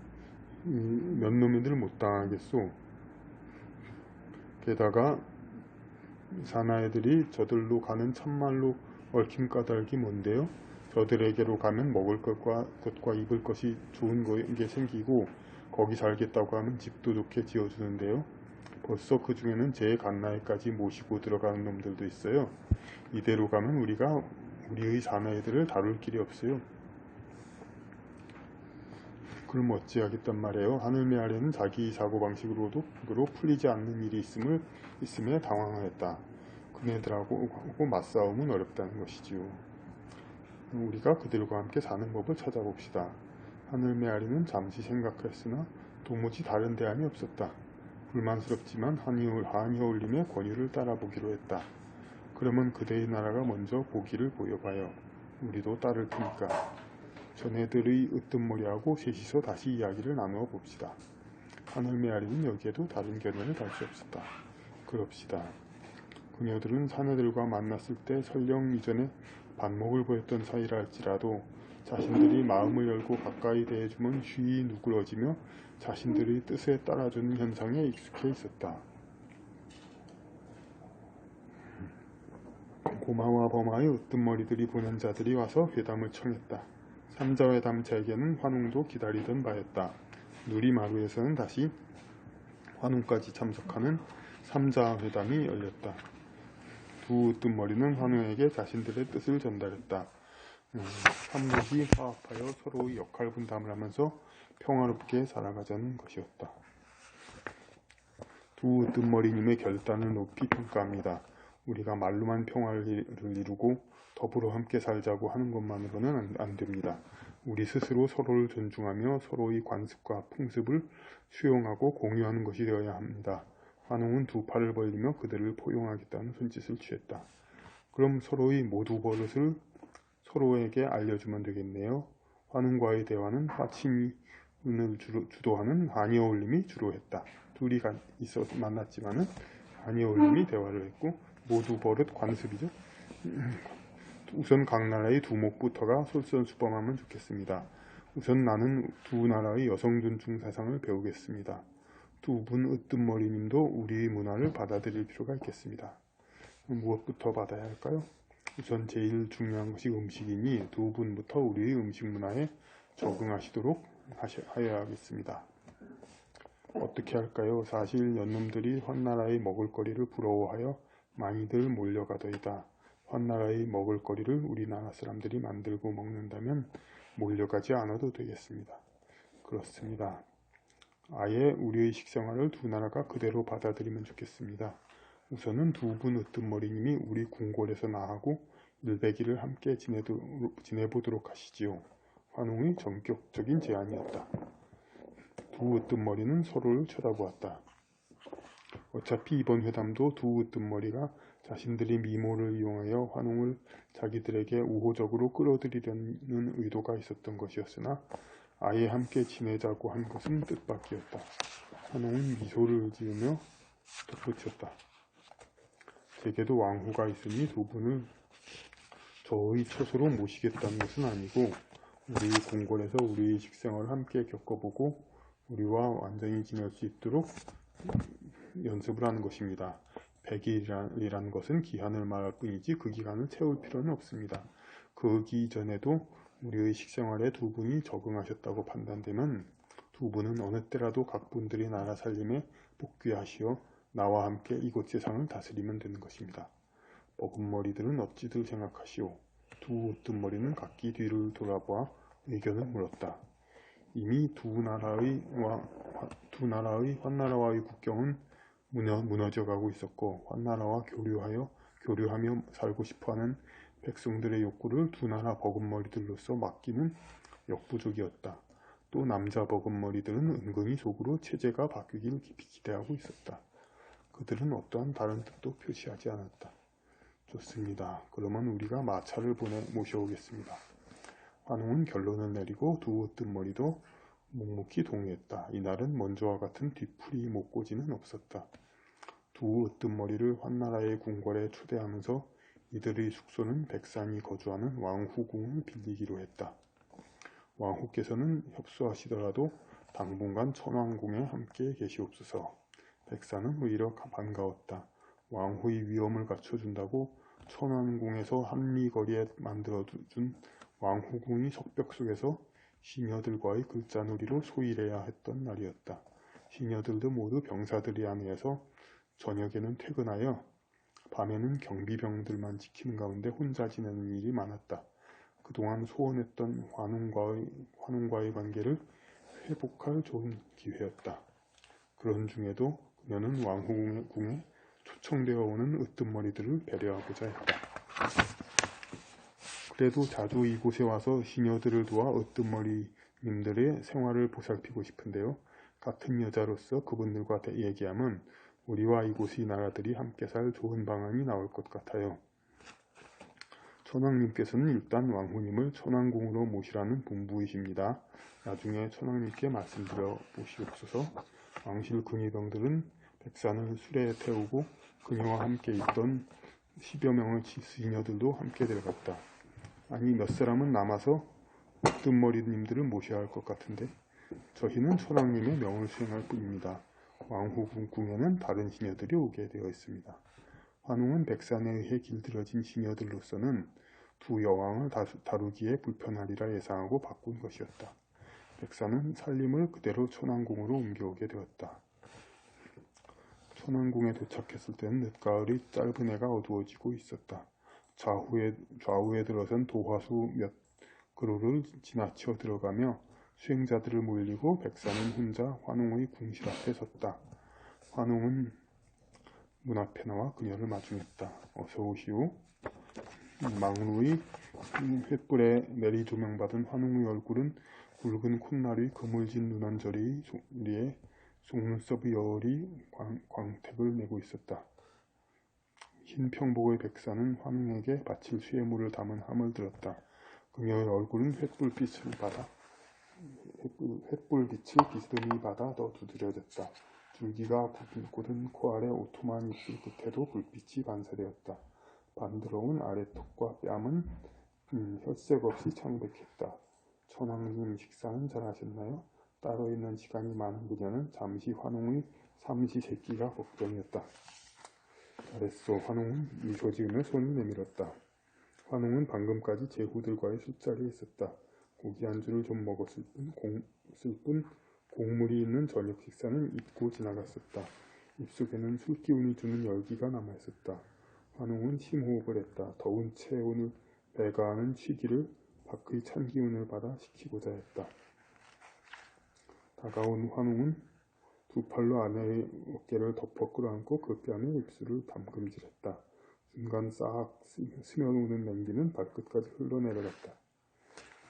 몇 놈이들 못 당하겠소. 게다가 사나이들이 저들로 가는 참말로 얽힌 까닭이 뭔데요? 저들에게로 가면 먹을 것과 입을 것이 좋은 게 생기고 거기 살겠다고 하면 집도 좋게 지어주는데요. 벌써 그 중에는 제 갓나이까지 모시고 들어가는 놈들도 있어요. 이대로 가면 우리가 우리의 사나이들을 다룰 길이 없어요. 그럼 어찌하겠단 말이에요. 하늘메아리는 자기 사고방식으로 풀리지 않는 일이 있음에 당황하였다. 그네들하고 맞싸움은 어렵다는 것이지요. 우리가 그들과 함께 사는 법을 찾아봅시다. 하늘메아리는 잠시 생각했으나 도무지 다른 대안이 없었다. 불만스럽지만 한이올림의 권유를 따라보기로 했다. 그러면 그대의 나라가 먼저 보기를 보여봐요. 우리도 따를 테니까. 전애들의 으뜸머리하고 셋이서 다시 이야기를 나누어 봅시다. 하늘메아리는 여기에도 다른 견해를 달 수 없었다. 그럽시다. 그녀들은 사내들과 만났을 때 설령 이전에 반목을 보였던 사이라 할지라도 자신들이 마음을 열고 가까이 대해주면 쉬이 누그러지며 자신들의 뜻에 따라주는 현상에 익숙해 있었다. 고마와 범하의 으뜸머리들이 보낸 자들이 와서 회담을 청했다. 삼자회담체에게는 환웅도 기다리던 바였다. 누리마루에서는 다시 환웅까지 참석하는 삼자회담이 열렸다. 두 으뜸머리는 환웅에게 자신들의 뜻을 전달했다. 삼국이 화합하여 서로의 역할 분담을 하면서 평화롭게 살아가자는 것이었다. 두 으뜸머리님의 결단을 높이 평가합니다. 우리가 말로만 평화를 이루고 더불어 함께 살자고 하는 것만으로는 안 됩니다. 우리 스스로 서로를 존중하며 서로의 관습과 풍습을 수용하고 공유하는 것이 되어야 합니다. 환웅은 두 팔을 벌리며 그들을 포용하겠다는 손짓을 취했다. 그럼 서로의 모두 버릇을 서로에게 알려주면 되겠네요. 환웅과의 대화는 화친이 운을 주도하는 한이어울림이 주로 했다. 둘이 있어 만났지만은 한이어울림이 대화를 했고 모두 버릇 관습이죠. 우선 각 나라의 두목부터가 솔선수범하면 좋겠습니다. 우선 나는 두 나라의 여성 존중 사상을 배우겠습니다. 두 분 으뜸머리님도 우리의 문화를 받아들일 필요가 있겠습니다. 무엇부터 받아야 할까요? 우선 제일 중요한 것이 음식이니 두 분부터 우리의 음식 문화에 적응하시도록 하여야겠습니다. 어떻게 할까요? 사실 연놈들이 환나라의 먹을거리를 부러워하여 많이들 몰려가더이다. 환나라의 먹을거리를 우리나라 사람들이 만들고 먹는다면 몰려가지 않아도 되겠습니다. 그렇습니다. 아예 우리의 식생활을 두 나라가 그대로 받아들이면 좋겠습니다. 우선은 두 분 으뜸머리님이 우리 궁궐에서 나하고 100일을 함께 지내보도록 하시지요. 환웅의 전격적인 제안이었다. 두 으뜸머리는 서로를 쳐다보았다. 어차피 이번 회담도 두 으뜸머리가 자신들이 미모를 이용하여 환웅을 자기들에게 우호적으로 끌어들이려는 의도가 있었던 것이었으나 아예 함께 지내자고 한 것은 뜻밖이었다. 환웅은 미소를 지으며 덧붙였다. 제게도 왕후가 있으니 두 분을 저의 처소로 모시겠다는 것은 아니고 우리 궁궐에서 우리의 식생활을 함께 겪어보고 우리와 완전히 지낼 수 있도록 연습을 하는 것입니다. 100일이라는 것은 기한을 말할 뿐이지 그 기간을 채울 필요는 없습니다. 그기 전에도 우리의 식생활에 두 분이 적응하셨다고 판단되면 두 분은 어느 때라도 각 분들의 나라 살림에 복귀하시어 나와 함께 이곳 세상을 다스리면 되는 것입니다. 머금머리들은 어찌들 생각하시오? 두 으뜸머리는 각기 뒤를 돌아보아 의견을 물었다. 이미 두 나라의 환나라와의 국경은 무너져 가고 있었고 환나라와 교류하며 살고 싶어하는 백성들의 욕구를 두 나라 버금머리들로서 맡기는 역부족이었다. 또 남자 버금머리들은 은근히 속으로 체제가 바뀌길 깊이 기대하고 있었다. 그들은 어떠한 다른 뜻도 표시하지 않았다. 좋습니다. 그러면 우리가 마차를 모셔오겠습니다. 환웅은 결론을 내리고 두 으뜸머리도 묵묵히 동의했다. 이날은 먼저와 같은 뒤풀이 못고지는 없었다. 두 으뜸머리를 환나라의 궁궐에 초대하면서 이들의 숙소는 백산이 거주하는 왕후궁을 빌리기로 했다. 왕후께서는 협소하시더라도 당분간 천왕궁에 함께 계시옵소서. 백산은 오히려 반가웠다. 왕후의 위엄을 갖춰준다고 천왕궁에서 한리거리에 만들어준 왕후궁의 석벽 속에서 시녀들과의 글자놀이로 소일해야 했던 날이었다. 시녀들도 모두 병사들이 안에서 저녁에는 퇴근하여 밤에는 경비병들만 지키는 가운데 혼자 지내는 일이 많았다. 그동안 소원했던 환웅과의 관계를 회복할 좋은 기회였다. 그런 중에도 그녀는 왕후궁에 초청되어 오는 으뜸머리들을 배려하고자 했다. 그래도 자주 이곳에 와서 시녀들을 도와 으뜸머리님들의 생활을 보살피고 싶은데요. 같은 여자로서 그분들과 얘기하면 우리와 이곳의 나라들이 함께 살 좋은 방안이 나올 것 같아요. 천왕님께서는 일단 왕후님을 천왕궁으로 모시라는 분부이십니다. 나중에 천왕님께 말씀드려 보시옵소서. 왕실 근위병들은 백산을 술에 태우고 그녀와 함께 있던 10여 명의 시녀들도 함께 데려갔다. 아니 몇 사람은 남아서 으뜸머리님들을 모셔야 할 것 같은데 저희는 천왕님의 명을 수행할 뿐입니다. 왕후궁에는 다른 시녀들이 오게 되어 있습니다. 환웅은 백산에 의해 길들여진 시녀들로서는 두 여왕을 다루기에 불편하리라 예상하고 바꾼 것이었다. 백산은 살림을 그대로 천왕궁으로 옮겨오게 되었다. 천왕궁에 도착했을 때는 늦가을이 짧은 해가 어두워지고 있었다. 좌우에 들어선 도화수 몇 그루를 지나쳐 들어가며 수행자들을 몰리고 백산은 혼자 환웅의 궁실 앞에 섰다. 환웅은 문 앞에 나와 그녀를 마주했다. 어서 오시오. 망루의 횃불에 내리조명받은 환웅의 얼굴은 굵은 콧날의 그물진 눈언저리에 속눈썹의 여울이 광택을 내고 있었다. 흰 평복의 백사는 환웅에게 바칠 수해물을 담은 함을 들었다. 그녀의 얼굴은 횃불빛을 비스듬히 받아 더 두드려졌다. 줄기가 굵은 코 아래 오토만 입술 끝에도 불빛이 반사되었다. 반드러운 아래턱과 뺨은 혈색 없이 창백했다. 천황님 식사는 잘하셨나요? 따로 있는 시간이 많은 그녀는 잠시 환웅의 삼시세끼가 걱정이었다. 잘했어. 환웅은 미소 지으며 손을 내밀었다. 환웅은 방금까지 제후들과의 술자리에 있었다. 고기 안주를 좀 먹었을 뿐 곡물이 있는 저녁 식사는 잊고 지나갔었다. 입속에는 술 기운이 주는 열기가 남아있었다. 환웅은 심호흡을 했다. 더운 채 오늘 배가 하는 취기를 밖의 찬 기운을 받아 식히고자 했다. 다가온 환웅은 두 팔로 아내의 어깨를 덮어 끌어안고 그 뺨에 입술을 담금질했다. 순간 싹 스며오는 냉기는 발끝까지 흘러내려갔다.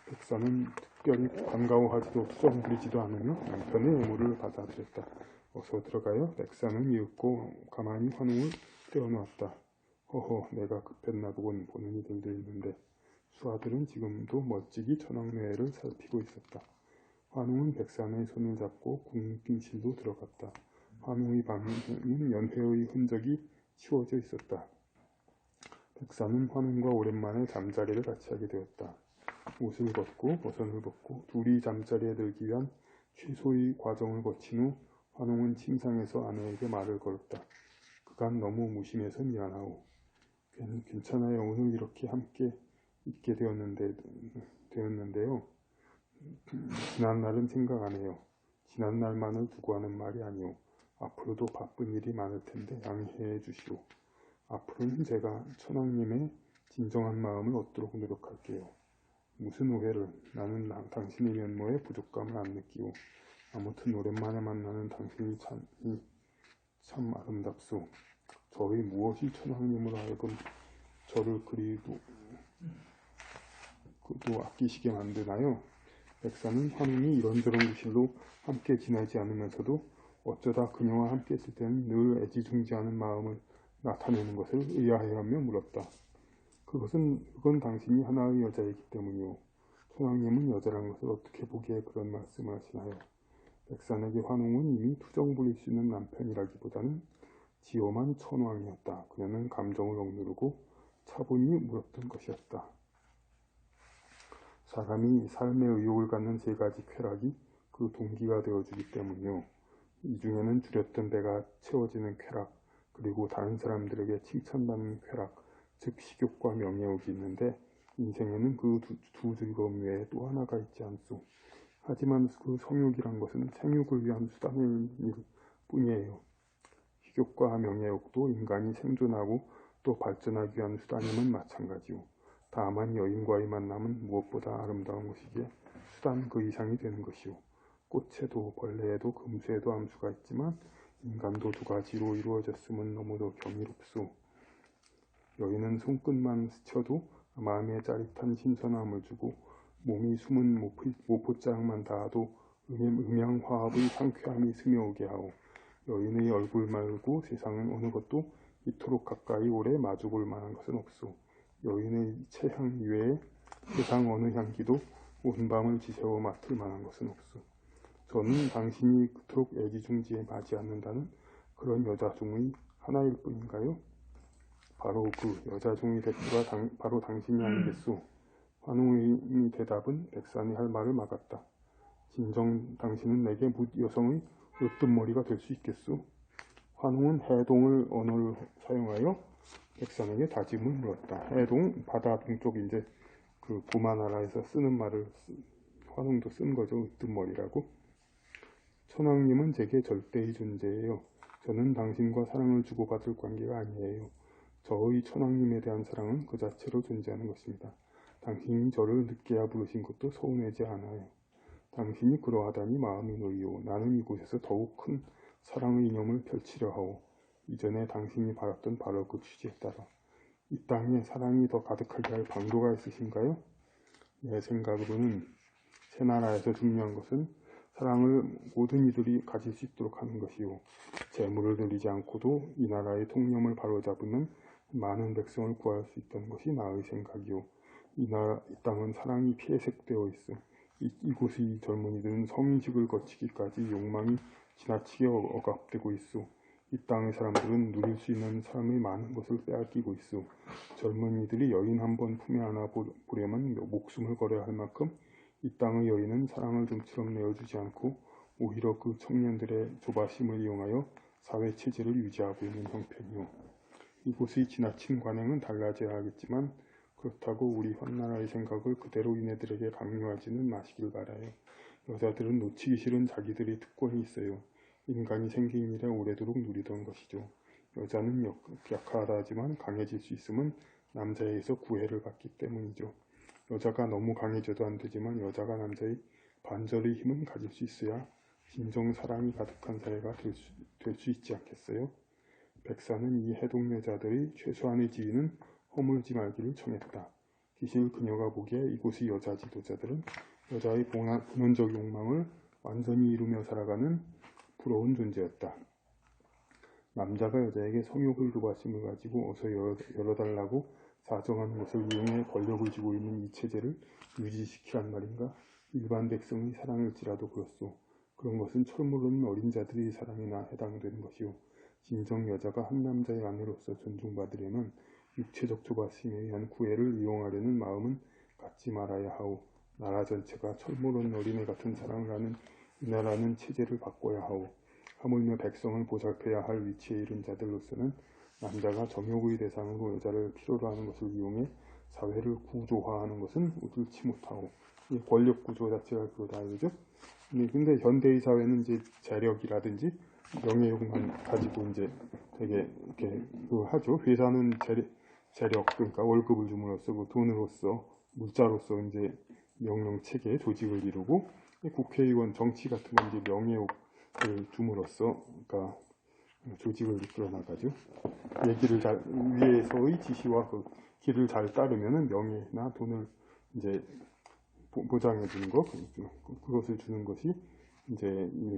백사는 특별히 반가워하지도 투정 부리지도 않으며 남편의 애무를 받아들였다. 어서 들어가요. 백사는 이윽고 가만히 환웅을 떼어놓았다. 허허, 내가 급했나 보군. 보는 이들도 있는데. 수아들은 지금도 멋지기 천황묘회를 살피고 있었다. 환웅은 백산의 손을 잡고 궁pin실로 들어갔다. 환웅의 방에는 연회의 흔적이 씌워져 있었다. 백산은 환웅과 오랜만에 잠자리를 같이 하게 되었다. 옷을 벗고 버선을 벗고 둘이 잠자리에 들기 위한 최소의 과정을 거친 후 환웅은 침상에서 아내에게 말을 걸었다. 그간 너무 무심해서 미안하오. 괜찮아요. 오늘 이렇게 함께 있게 되었는데요. 지난날은 생각 안 해요. 지난날만을 두고 하는 말이 아니오. 앞으로도 바쁜 일이 많을 텐데 양해해 주시오. 앞으로는 제가 천황님의 진정한 마음을 얻도록 노력할게요. 무슨 오해를. 나는 당신의 면모에 부족감을 안 느끼오. 아무튼 오랜만에 만나는 당신이 참 아름답소. 저의 무엇이 천황님으로 하여금 저를 그리도 아끼시게 만드나요? 백사는 환웅이 이런저런 구실로 함께 지내지 않으면서도 어쩌다 그녀와 함께 있을 때는 늘 애지중지하는 마음을 나타내는 것을 의아해하며 물었다. 그건 당신이 하나의 여자이기 때문이오. 천황님은 여자란 것을 어떻게 보기에 그런 말씀을 하시나요? 백산에게 환웅은 이미 투정 부릴 수 있는 남편이라기보다는 지엄한 천황이었다. 그녀는 감정을 억누르고 차분히 물었던 것이었다. 사람이 삶의 의욕을 갖는 세 가지 쾌락이 그 동기가 되어주기 때문이요. 이 중에는 줄였던 배가 채워지는 쾌락, 그리고 다른 사람들에게 칭찬받는 쾌락, 즉 식욕과 명예욕이 있는데 인생에는 그 두 즐거움 외에 또 하나가 있지 않소. 하지만 그 성욕이란 것은 생육을 위한 수단일 뿐이에요. 식욕과 명예욕도 인간이 생존하고 또 발전하기 위한 수단임은 마찬가지요. 다만 여인과의 만남은 무엇보다 아름다운 것이기에 수단 그 이상이 되는 것이요. 꽃에도 벌레에도 금수에도 암수가 있지만 인간도 두 가지로 이루어졌음은 너무도 경이롭소. 여인은 손끝만 스쳐도 마음에 짜릿한 신선함을 주고 몸이 숨은 모포자락만 닿아도 음양화합의 상쾌함이 스며오게 하오. 여인의 얼굴 말고 세상은 어느 것도 이토록 가까이 오래 마주볼 만한 것은 없소. 여인의 체향 이외에 세상 어느 향기도 온 밤을 지새워 맡을 만한 것은 없소. 저는 당신이 그토록 애지중지에 맞지 않는다는 그런 여자 중의 하나일 뿐인가요? 바로 그 여자 중의 대표가 바로 당신이 아니겠소. 환웅의 대답은 백산이 할 말을 막았다. 진정 당신은 내게 여성의 으뜸머리가 될 수 있겠소? 환웅은 해동을 언어를 사용하여 백산에게 다짐을 물었다. 해동, 바다 동쪽 이제 그 부마나라에서 쓰는 말을 환웅도 쓴 거죠. 으뜸머리라고. 천황님은 제게 절대의 존재예요. 저는 당신과 사랑을 주고받을 관계가 아니에요. 저의 천황님에 대한 사랑은 그 자체로 존재하는 것입니다. 당신이 저를 늦게야 부르신 것도 서운하지 않아요. 당신이 그러하다니 마음이 놓이오. 나는 이곳에서 더욱 큰 사랑의 이념을 펼치려 하오. 이전에 당신이 바랐던 바로 그 취지에 따라. 이 땅에 사랑이 더 가득하게 할 방도가 있으신가요? 내 생각으로는 새 나라에서 중요한 것은 사랑을 모든 이들이 가질 수 있도록 하는 것이요. 재물을 들이지 않고도 이 나라의 통념을 바로잡으면 많은 백성을 구할 수 있다는 것이 나의 생각이요. 이 땅은 사랑이 피해색되어 있어. 이곳의 젊은이들은 성인식을 거치기까지 욕망이 지나치게 억압되고 있어. 이 땅의 사람들은 누릴 수 있는 삶의 많은 것을 빼앗기고 있어. 젊은이들이 여인 한 번 품에 안아 보려면 목숨을 걸어야 할 만큼 이 땅의 여인은 사랑을 좀처럼 내어주지 않고 오히려 그 청년들의 조바심을 이용하여 사회 체제를 유지하고 있는 형편이요. 이곳의 지나친 관행은 달라져야 하겠지만 그렇다고 우리 헌나라의 생각을 그대로 이네들에게 강요하지는 마시길 바라요. 여자들은 놓치기 싫은 자기들의 특권이 있어요. 인간이 생긴 이래 오래도록 누리던 것이죠. 여자는 약하다지만 강해질 수 있음은 남자에게서 구애를 받기 때문이죠. 여자가 너무 강해져도 안 되지만 여자가 남자의 반절의 힘은 가질 수 있어야 진정 사랑이 가득한 사회가 될 수 있지 않겠어요? 백사는 이 해동 여자들의 최소한의 지위는 허물지 말기를 청했다. 기실 그녀가 보기에 이곳의 여자 지도자들은 여자의 본원적 욕망을 완전히 이루며 살아가는 부러운 존재였다. 남자가 여자에게 성욕의 조바심을 가지고 어서 열어달라고 사정하는 것을 이용해 권력을 쥐고 있는 이 체제를 유지시키란 말인가? 일반 백성의 사랑일지라도 그렇소. 그런 것은 철모르는 어린 자들의 사랑이나 해당되는 것이요. 진정 여자가 한 남자의 아내로서 존중받으려면 육체적 조바심에 의한 구애를 이용하려는 마음은 갖지 말아야 하오. 나라 전체가 철모르는 어린애 같은 사랑을 하는 이 나라는 체제를 바꿔야 하오. 하물며 백성을 보살펴야 할 위치에 이른 자들로서는 남자가 정욕의 대상으로 여자를 필요로 하는 것을 이용해 사회를 구조화하는 것은 웃을치 못하오. 이 권력 구조 자체가 그거다, 그죠? 근데 현대의 사회는 이제 재력이라든지 명예욕만 가지고 이제 되게 이렇게 하죠. 회사는 재력, 그러니까 월급을 줌으로써 그 돈으로써 물자로서 이제 명령 체계 조직을 이루고, 국회의원 정치 같은 건 이제 명예욕을 줌으로써 그러니까 조직을 이끌어 나가죠. 얘기를 잘 위에서의 지시와 그 길을 잘 따르면은 명예나 돈을 이제 보장해 주는 것, 그것을 주는 것이 이제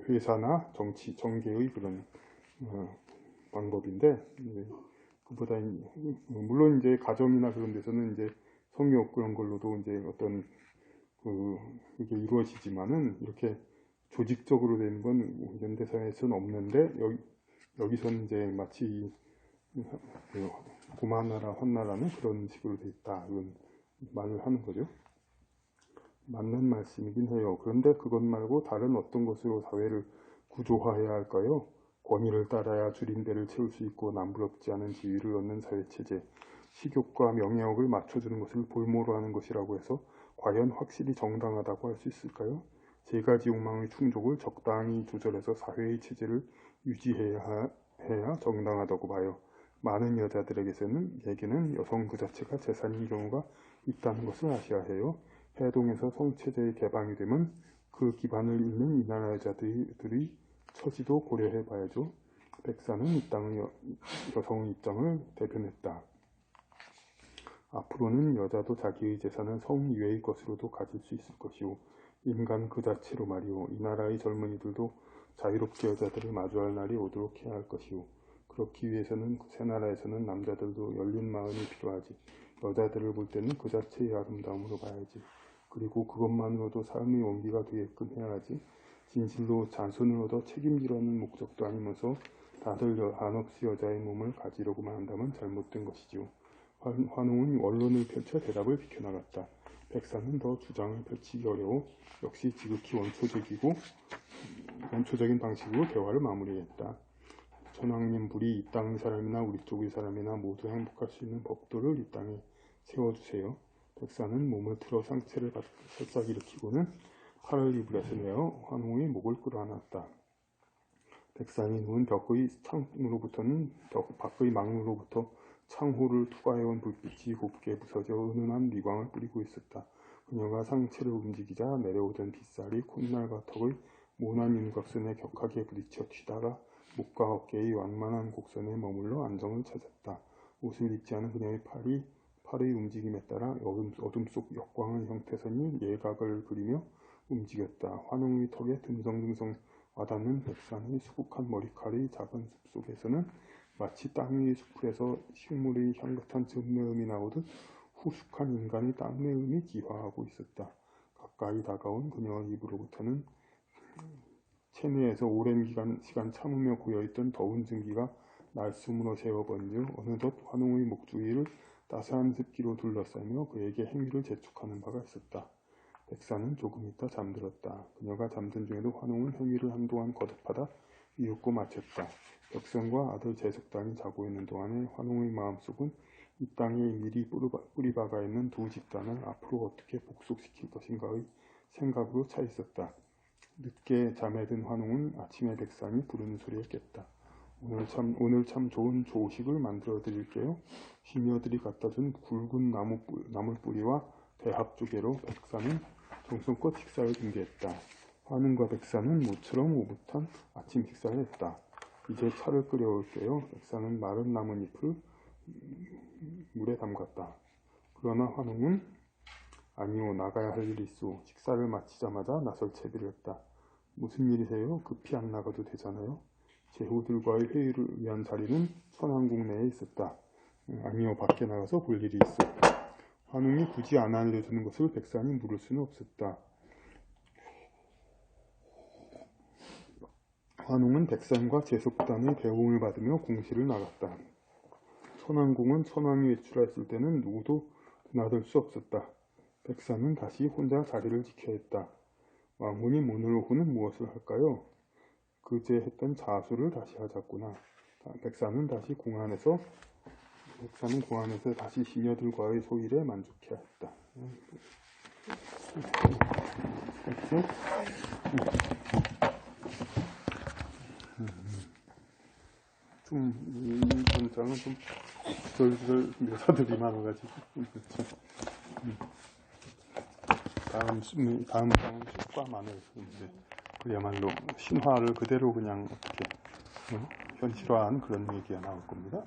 회사나 정치, 정계의 그런 방법인데, 그보다 물론 이제 가정이나 그런 데서는 이제 성욕 그런 걸로도 이제 어떤 이게 이루어지지만은 이렇게 조직적으로 되는 건 현대사회에서는 없는데 여기서는 이제 마치 고만나라, 헌나라는 그런 식으로 돼 있다 이런 말을 하는 거죠. 맞는 말씀이긴 해요. 그런데 그것 말고 다른 어떤 것으로 사회를 구조화해야 할까요? 권위를 따라야 줄인 데를 채울 수 있고 남부럽지 않은 지위를 얻는 사회체제, 식욕과 명예욕을 맞춰주는 것을 볼모로 하는 것이라고 해서 과연 확실히 정당하다고 할 수 있을까요? 세 가지 욕망의 충족을 적당히 조절해서 사회의 체제를 유지해야 정당하다고 봐요. 많은 여자들에게는 여성 그 자체가 재산인 경우가 있다는 것을 아셔야 해요. 해동에서 성체제의 개방이 되면 그 기반을 잇는 이 나라 여자들의 처지도 고려해 봐야죠. 백사는 이 땅의 여성의 입장을 대변했다. 앞으로는 여자도 자기의 재산은 성 이외의 것으로도 가질 수 있을 것이오. 인간 그 자체로 말이오. 이 나라의 젊은이들도 자유롭게 여자들을 마주할 날이 오도록 해야 할 것이오. 그렇기 위해서는 새 나라에서는 남자들도 열린 마음이 필요하지. 여자들을 볼 때는 그 자체의 아름다움으로 봐야지. 그리고 그것만으로도 삶의 온기가 되게끔 해야 하지. 진실로 자손을 얻어 책임지려는 목적도 아니면서 다들 한없이 여자의 몸을 가지려고만 한다면 잘못된 것이지요. 환웅은 원론을 펼쳐 대답을 비켜나갔다. 백사는 더 주장을 펼치기 어려워 역시 지극히 원초적인 방식으로 대화를 마무리했다. 천황님 부리 이 땅의 사람이나 우리 쪽의 사람이나 모두 행복할 수 있는 법도를 이 땅에 세워주세요. 백사는 몸을 틀어 상체를 살짝 일으키고는 팔을 이불에서 내어 환웅의 목을 끌어안았다. 백상이 누운 벽 밖의 망루로부터 창호를 투과해온 불빛이 곱게 부서져 은은한 미광을 뿌리고 있었다. 그녀가 상체를 움직이자 내려오던 빗살이 콧날과 턱의 모난 윤곽선에 격하게 부딪혀 튀다가 목과 어깨의 완만한 곡선에 머물러 안정을 찾았다. 옷을 입지 않은 그녀의 팔의 움직임에 따라 어둠 속 역광의 형태선이 예각을 그리며 움직였다. 환웅의 턱에 듬성듬성 와닿는 백산의 수북한 머리칼의 작은 숲 속에서는 마치 땅 위의 숲에서 식물의 향긋한 즙내음이 나오듯 후숙한 인간의 땀내음이 기화하고 있었다. 가까이 다가온 그녀의 입으로부터는 체내에서 오랜 시간 참으며 고여있던 더운 증기가 날숨으로 새어번져 어느덧 환웅의 목주위를 따스한 습기로 둘러싸며 그에게 행위를 재촉하는 바가 있었다. 백사는 조금 있다 잠들었다. 그녀가 잠든 중에도 환웅은 행위를 한동안 거듭하다 이윽고 마쳤다. 백성과 아들 제석당이 자고 있는 동안에 환웅의 마음속은 이 땅에 미리 뿌리박아 있는 두 집단을 앞으로 어떻게 복속시킬 것인가의 생각으로 차 있었다. 늦게 잠에 든 환웅은 아침에 백상이 부르는 소리에 깼다. 오늘 참 좋은 조식을 만들어 드릴게요. 시녀들이 갖다 준 굵은 나물뿌리와 대합조개로 백사는 정성껏 식사를 준비했다. 환웅과 백사는 모처럼 오붓한 아침 식사를 했다. 이제 차를 끓여올게요. 백사는 마른 나뭇잎을 물에 담갔다. 그러나 환웅은 아니요, 나가야 할 일이 있소. 식사를 마치자마자 나설 채비를 했다. 무슨 일이세요? 급히 안 나가도 되잖아요. 제후들과의 회의를 위한 자리는 천왕궁 내에 있었다. 아니요, 밖에 나가서 볼 일이 있어. 환웅이 굳이 안 알려주는 것을 백산이 물을 수는 없었다. 환웅은 백산과 제석단의 배웅을 받으며 공시를 나갔다. 천왕궁은 천왕이 외출했을 때는 누구도 드나들 수 없었다. 백산은 다시 혼자 자리를 지켜야 했다. 왕후님 오늘 오후는 무엇을 할까요? 그제 했던 자수를 다시 하자꾸나. 백산은 공안에서 다시 시녀들과의 소일에 만족해야 했다. 이 전장은 좀 구절구절 묘사들이 많아가지고 그렇죠. 다음 장은 쑥과 마늘인데 그야말로 신화를 그대로 그냥 어떻게 현실화한 그런 얘기가 나올 겁니다.